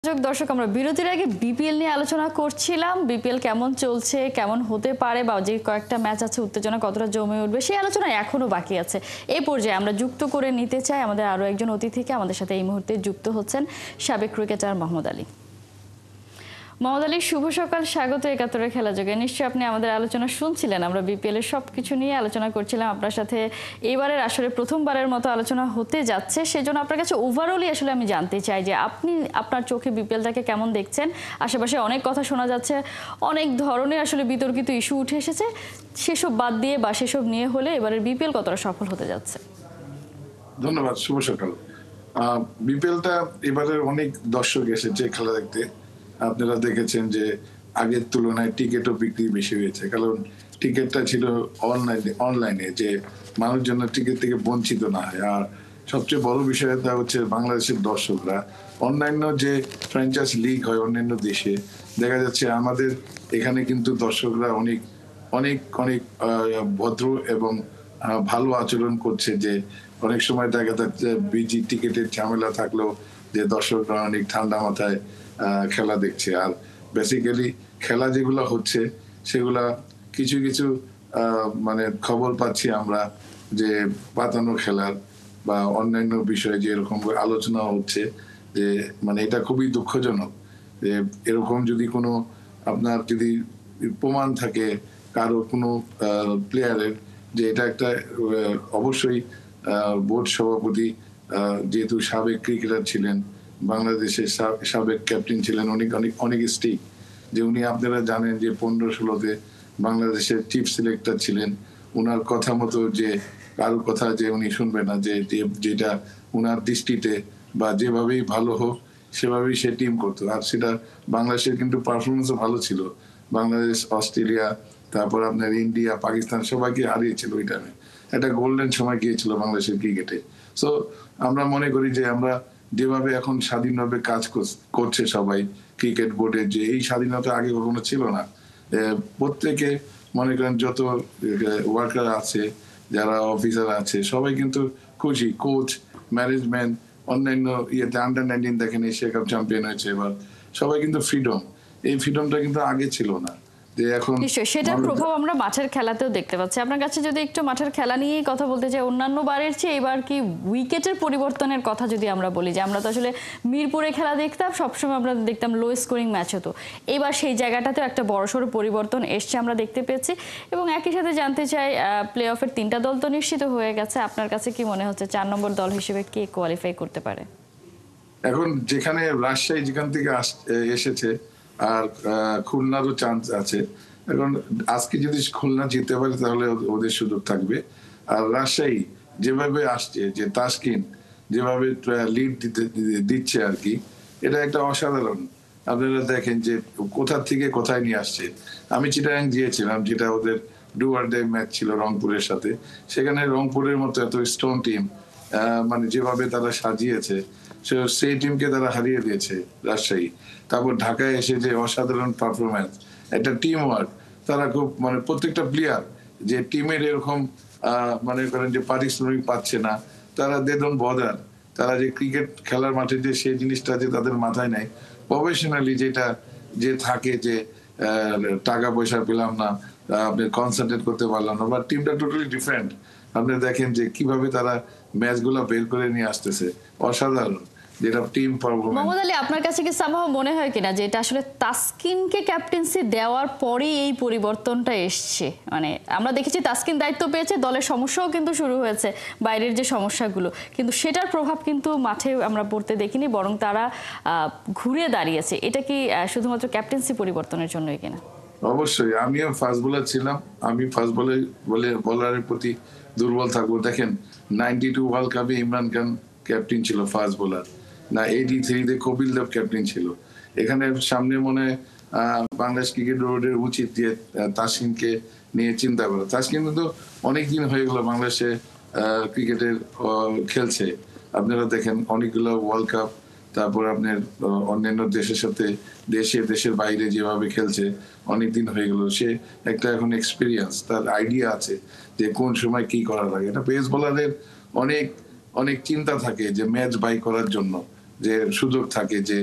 দর্শক আমরা বিরতির আগে বিপিএল নিয়ে আলোচনা করছিলাম। বিপিএল কেমন চলছে, কেমন হতে পারে, বা যে কয়েকটা ম্যাচ আছে উত্তেজনা কতটা জমে উঠবে সেই আলোচনা এখনো বাকি আছে। এই পর্যায়ে আমরা যুক্ত করে নিতে চাই আমাদের আরো একজন অতিথিকে। আমাদের সাথে এই মুহূর্তে যুক্ত হচ্ছেন সাবেক ক্রিকেটার মোহাম্মদ আলী। মোহাম্মদ আলী, শুভ সকাল, স্বাগত একাত্তরের খেলা যোগে। নিশ্চয়ই আপনি আমাদের আলোচনা শুনছিলেন। আমরা বিপিএল এর সবকিছু নিয়ে আলোচনা করছিলাম আপনার সাথে। এবারের আসলে প্রথমবারের মতো আলোচনা হতে যাচ্ছে, সেজন্য আপনার কাছে ওভারঅলই আসলে আমি জানতে চাই যে আপনি আপনার চোখে বিপিএলটাকে কেমন দেখছেন। আশেপাশে অনেক কথা শোনা যাচ্ছে, অনেক ধরনের আসলে বিতর্কিত ইস্যু উঠে এসেছে। সেসব বাদ দিয়ে বা সেসব নিয়ে হলে এবারের বিপিএল কতটা সফল হতে যাচ্ছে? ধন্যবাদ, শুভ সকাল। বিপিএলটা এবারে অনেক দর্শক এসেছে খেলা দেখতে। আপনারা দেখেছেন যে আগের তুলনায় টিকিটও বিক্রি বেশি হয়েছে, কারণ টিকিটটা ছিল অনলাইনে, যে মানুষ যেন টিকিট থেকে বঞ্চিত না হয়। আর সবচেয়ে বড় বিষয়টা হচ্ছে বাংলাদেশের দর্শকরা, অন্যান্য যে ফ্র্যাঞ্চাইজ লিগ হয় অন্যান্য দেশে, দেখা যাচ্ছে আমাদের এখানে কিন্তু দর্শকরা অনেক অনেক অনেক ভদ্র এবং ভালো আচরণ করছে। যে অনেক সময় দেখা যাচ্ছে বিজি টিকিটের ঝামেলা থাকলেও যে দর্শকরা অনেক ঠান্ডা মাথায় খেলা দেখছে। আর বেসিক্যালি খেলা যেগুলো হচ্ছে সেগুলা কিছু কিছু মানে খবর পাচ্ছি আমরা যে পাতানো খেলার বা অন্যান্য বিষয়ে যে এরকম আলোচনা হচ্ছে, যে মানে এটা খুবই দুঃখজনক। যে এরকম যদি কোনো আপনার যদি প্রমাণ থাকে কারো কোনো প্লেয়ারের, যে এটা একটা অবশ্যই বোর্ড সভাপতি, যেহেতু সাবেক ক্রিকেটার ছিলেন, বাংলাদেশের সাবেক ক্যাপ্টেন ছিলেন, অনেক অনেক অনেক স্টিক, যে উনি আপনারা জানেন যে 15-16-তে বাংলাদেশের চিফ সিলেক্টর ছিলেন। উনার কথা মতো যে কারো কথা যে উনি শুনবেন না, যে যেটা উনার দৃষ্টিতে বা যেভাবেই ভালো হোক সেভাবেই সে টিম করতো। আর সেটা বাংলাদেশের কিন্তু পারফরমেন্সও ভালো ছিল। বাংলাদেশ, অস্ট্রেলিয়া, তারপর আপনার ইন্ডিয়া, পাকিস্তান সবাইকে হারিয়েছিল ওই টাইমে। একটা গোল্ডেন সময় গিয়েছিল বাংলাদেশের ক্রিকেটে। সো আমরা মনে করি যে আমরা যেভাবে এখন স্বাধীনভাবে কাজ করছে সবাই ক্রিকেট বোর্ডে, যে এই স্বাধীনতা আগে কখনো ছিল না। প্রত্যেকে মনে করেন যত ওয়ার্কার আছে, যারা অফিসার আছে, সবাই কিন্তু খুশি। কোচ, ম্যানেজমেন্ট, অন্যান্য ইয়েতে আন্ডার-19 দেখেন এশিয়া কাপ চ্যাম্পিয়ন হয়েছে এবার। সবাই কিন্তু ফ্রিডম, এই ফ্রিডমটা কিন্তু আগে ছিল না। যে এখন নিশ্চয়ই সেটার প্রভাব আমরা মাঠের খেলাতেও দেখতে পাচ্ছি। আপনার কাছে যদি একটু মাঠের খেলা নিয়েই কথা বলতে চাই, অন্যান্য বারের চেয়ে এবার কি উইকেটের পরিবর্তনের কথা যদি আমরা বলি, যে আমরা তো আসলে মিরপুরে খেলা দেখতাম, সবসময় আমরা দেখতাম লো স্কোরিং ম্যাচ হতো। এবার সেই জায়গাটাতেও একটা বড়সড় পরিবর্তন এসছে, আমরা দেখতে পেয়েছি। এবং একই সাথে জানতে চাই, প্লে অফের 3টা দল তো নিশ্চিত হয়ে গেছে। আপনার কাছে কি মনে হচ্ছে 4 নম্বর দল হিসেবে কে কোয়ালিফাই করতে পারে? এখন যেখানে রাজশাহী যেখান থেকে এসেছে, আর খুলনারও চান্স আছে। এখন আজকে যদি খুলনা জিততে পারে তাহলে ওদের সুযোগ থাকবে। আর রাজশাহী যেভাবে আসছে, যে তাসকিন যেভাবে লিড দিচ্ছে আর কি, এটা একটা অসাধারণ। আপনারা দেখেন যে কোথা থেকে কোথায় নিয়ে আসছে। আমি চিটাগাং গিয়েছিলাম, যেটা ওদের ডু অর ডাই ম্যাচ ছিল রংপুরের সাথে। সেখানে রংপুরের মতো এত স্ট্রং টিম, মানে যেভাবে তারা সাজিয়েছে, সেই টিমকে তারা হারিয়ে দিয়েছে রাজশাহী। তারপর ঢাকায় এসে যে অসাধারণ পারফরমেন্স, একটা টিম ওয়ার্ক, তারা খুব মানে প্রত্যেকটা প্লেয়ার যে টিমের এরকম মনে করেন যে পারিশ্রমিক পাচ্ছে না, তারা দে ডোন্ট বদার। তারা যে ক্রিকেট খেলার মাঠে যে সেই জিনিসটা যে তাদের মাথায় নেই, প্রফেশনালি যেটা যে থাকে, যে টাকা পয়সা পেলাম না, আপনি কনসেন্ট্রেট করতে পারলাম না, বা টিমটা টোটালি ডিফারেন্ট। আপনি দেখেন যে কিভাবে তারা ম্যাচগুলো বের করে নিয়ে আসতেছে, অসাধারণ যেটা টিম পারফরম্যান্স। মোহাম্মদ আলী, আপনার কাছে কি সামহাও মনে হয় কিনা যে এটা আসলে তাসকিনকে ক্যাপ্টেন্সি দেওয়ার পরেই এই পরিবর্তনটা এসছে? মানে আমরা দেখেছি তাসকিন দায়িত্ব পেয়েছে, দলের সমস্যাও কিন্তু শুরু হয়েছে, বাইরের যে সমস্যাগুলো, কিন্তু সেটার প্রভাব কিন্তু মাঠে আমরা পড়তে দেখিনি, বরং তারা ঘুরে দাঁড়িয়েছে। এটা কি শুধুমাত্র ক্যাপ্টেন্সি পরিবর্তনের জন্যই কিনা? অবশ্যই, আমিও ফাস্ট বোলার ছিলাম, আমি ফাস্ট বোলারের প্রতি দুর্বল থাকবো। দেখেন 92 ওয়ার্ল্ড কাপে ইমরান খান ক্যাপ্টেন ছিল ফাস্ট বোলার, না 83-তে কপিল দেব ক্যাপ্টেন ছিল। এখানে সামনে মনে বাংলাদেশ ক্রিকেট বোর্ডের উচিত যে তাসকিনকে নিয়ে চিন্তা করা। তাসকিন কিন্তু অনেকদিন হয়ে গেল বাংলাদেশে ক্রিকেটের খেলছে। আপনারা দেখেন অনেকগুলো ওয়ার্ল্ড কাপ, তারপর আপনার অন্যান্য দেশের সাথে দেশের বাইরে যেভাবে খেলছে, অনেকদিন হয়ে গেল। সে একটা এখন এক্সপিরিয়েন্স, তার আইডিয়া আছে যে কোন সময় কি করা লাগে। এটা পেস বোলারের অনেক অনেক চিন্তা থাকে যে ম্যাচ বাই করার জন্য, যে সুযোগ থাকে যে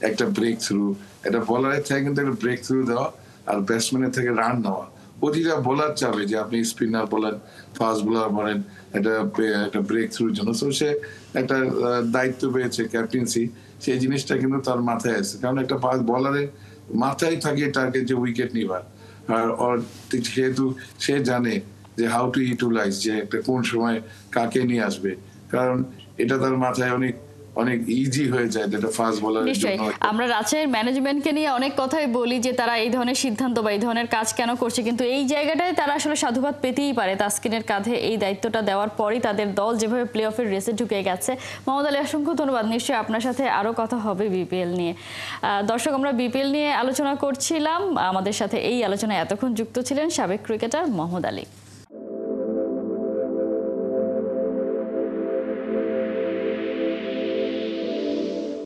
একটা ব্রেক থ্রু, এটা বলারের থেকে কিন্তু একটা ব্রেক থ্রু দেওয়া আর ব্যাটসম্যানের থেকে রান নেওয়া। প্রতিটা বোলার চাবে যে আপনি স্পিনার বলেন, ফাস্ট বোলার বলেন, একটা ব্রেক থ্রুর জন্য। তো সে একটা দায়িত্ব পেয়েছে, ক্যাপ্টেন্সি, সেই জিনিসটা কিন্তু তার মাথায় আছে। কারণ একটা ফাস্ট বলারের মাথায় থাকে টার্গেট যে উইকেট নিবার, আর সেহেতু সে জানে যে হাউ টু ইউটিলাইজ, যে একটা কোন সময় কাকে নিয়ে আসবে। কারণ এটা তার মাথায় অনেক অনেক ইজি হয়ে যায় যেটা ফাস্ট বলারের নিশ্চয়ই জন্য। আমরা রাজশাহীর ম্যানেজমেন্টকে নিয়ে অনেক কথাই বলি যে তারা এই ধরনের সিদ্ধান্ত বা এই ধরনের কাজ কেন করছে, কিন্তু এই জায়গাটায় তারা আসলে সাধুবাদ পেতেই পারে। তাসকিনের কাঁধে এই দায়িত্বটা দেওয়ার পরই তাদের দল যেভাবে প্লে অফের রেসে ঢুকে গেছে। মোহাম্মদ আলী, অসংখ্য ধন্যবাদ। নিশ্চয়ই আপনার সাথে আরো কথা হবে বিপিএল নিয়ে। দর্শক, আমরা বিপিএল নিয়ে আলোচনা করছিলাম। আমাদের সাথে এই আলোচনায় এতক্ষণ যুক্ত ছিলেন সাবেক ক্রিকেটার মোহাম্মদ আলী।